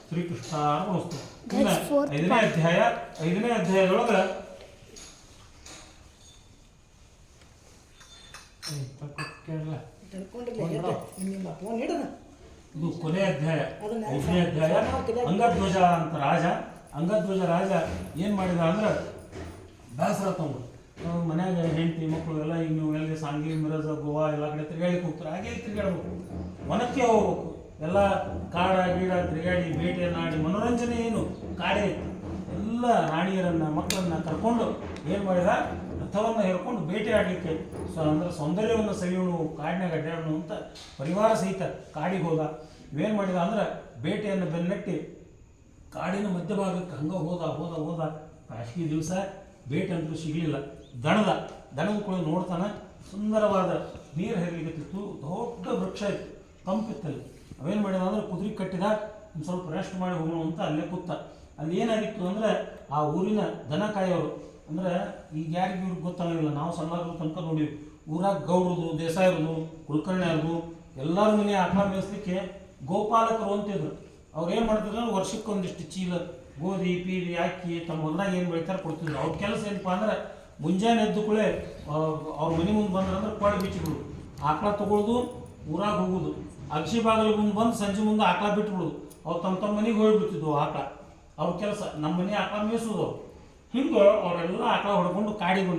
ಶ್ರೀಕೃಷ್ಣ ಅರ್ಪಣಸ್ತು. ಇನ್ನು ಐದನೇ ಅಧ್ಯಾಯದೊಳಗೆ ಇದು ಕೊನೆ ಅಧ್ಯಾಯ, 5ನೇ ಅಧ್ಯಾಯ. ಅಂಗಧ್ವಜ ಅಂತ ಅಂಗಧ್ವಜ ರಾಜ ಏನು ಮಾಡಿದ ಅಂದ್ರೆ ಬೇಸರ ತಗೊಂಡು ಮನ್ಯಾಗ ಹೆಂಡತಿ ಮಕ್ಕಳು ಎಲ್ಲ ಈಗ ನೀವು ಎಲ್ಲಿ ಸಾಂಗ್ಲಿ ಮಿರಜ ಗೋವಾ ಎಲ್ಲ ಕಡೆ ತಿರುಗಾಡಿಗೆ ಹೋಗ್ತಾರೆ, ಹಾಗೆ ತಿರುಗಾಡ್ಬೇಕು, ವನಕ್ಕೆ ಹೋಗ್ಬೇಕು. ಎಲ್ಲ ಕಾಡ ಗೀಡ ತಿರುಗಾಡಿ ಬೇಟೆಯನ್ನಾಡಿ ಮನೋರಂಜನೆ ಏನು ಕಾಡೇ ಇತ್ತು. ಎಲ್ಲ ರಾಣಿಯರನ್ನ ಮಕ್ಕಳನ್ನ ಕರ್ಕೊಂಡು ಏನು ಮಾಡಿದ, ರಥವನ್ನು ಹೇರ್ಕೊಂಡು ಬೇಟೆ ಆಡಲಿಕ್ಕೆ ಅಂದ್ರೆ ಸೌಂದರ್ಯವನ್ನು ಸವಿಯೋಣ, ಕಾಡಿನಾಗ ಅಡ್ಡಾಡೋಣ ಅಂತ ಪರಿವಾರ ಸಹಿತ ಕಾಡಿಗೆ ಹೋದ. ಇವೇನು ಮಾಡಿದ ಅಂದ್ರೆ ಬೇಟೆಯನ್ನು ಬೆನ್ನಟ್ಟಿ ಕಾಡಿನ ಮಧ್ಯಭಾಗಕ್ಕೆ ಹಂಗೆ ಹೋದ. ಬ್ಯಾಸಿಗೆ ದಿವಸ ಬೇಟೆ ಅಂತೂ ಸಿಗಲಿಲ್ಲ. ದಣದ ಕೂಡ ನೋಡ್ತಾನೆ, ಸುಂದರವಾದ ನೀರು ಹರಿಲಿಕ್ಕತ್ತಿತ್ತು, ದೊಡ್ಡ ವೃಕ್ಷ ಇತ್ತು, ತಂಪಿತ್ತಲ್ಲಿ. ಅವೇನು ಮಾಡಿದ ಅಂದ್ರೆ ಕುದುರೆ ಕಟ್ಟಿದ, ಒಂದು ಸ್ವಲ್ಪ ರೆಸ್ಟ್ ಮಾಡಿ ಹೋಗೋಣ ಅಂತ ಅಲ್ಲೇ ಕೂತ. ಅಲ್ಲಿ ಏನಾಗಿತ್ತು ಅಂದರೆ ಆ ಊರಿನ ದನ ಕಾಯೋರು, ಅಂದ್ರೆ ಈಗ ಯಾರಿಗೂ ಇವ್ರಿಗೆ ಗೊತ್ತಾಗಿಲ್ಲ, ನಾವು ಸಣ್ಣವ್ರ ತನಕ ನೋಡಿವಿ, ಊರಾಗ ಗೌಡ್ರದು, ದೇಸಾಯರದು, ಕುಲಕರ್ಣಿಯರ್ದು ಎಲ್ಲರ ಮನೆ ಆಕಳ ಮೇಯಿಸ್ಲಿಕ್ಕೆ ಗೋಪಾಲಕರು ಅಂತಿದ್ರು. ಅವ್ರು ಏನು ಮಾಡ್ತಿದ್ರು ಅಂದ್ರೆ ವರ್ಷಕ್ಕೆ ಒಂದಿಷ್ಟು ಚೀಲ ಗೋಧಿ ಪೀರಿ ಅಕ್ಕಿ ತಮ್ಮ ಹೊಲದಾಗ ಏನು ಬೆಳಿತಾರೆ ಕೊಡ್ತಿದ್ರು. ಅವ್ರ ಕೆಲಸ ಏನಪ್ಪ ಅಂದ್ರೆ ಮುಂಜಾನೆ ಎದ್ದು ಕೂಡಲೇ ಅವ್ರ ಮನೆ ಮುಂದೆ ಬಂದ್ರಂದ್ರೆ ಕೊಳೆ ಬಿಚ್ಚಿಬಿಡೋದು, ಆಕಳ ತೊಗೊಳ್ಳೋದು, ಊರಾಗ ಹೋಗೋದು, ಅಗಸಿ ಬಾಗಿಲು ಮುಂದೆ ಬಂದು ಸಂಜೆ ಮುಂದೆ ಆಕಳ ಬಿಟ್ಬಿಡೋದು. ಅವ್ರು ತಮ್ಮ ಮನೆಗೆ ಹೋಗಿಬಿಡ್ತಿದ್ವು ಆಕಳ. ಅವ್ರ ಕೆಲಸ ನಮ್ಮ ಮನೆ ಆಕಳ ಮೇಯಿಸೋದು. ಹಿಂಗೆ ಅವರೆಲ್ಲ ಆಕಳ ಹೊಡ್ಕೊಂಡು ಕಾಡಿಗೆ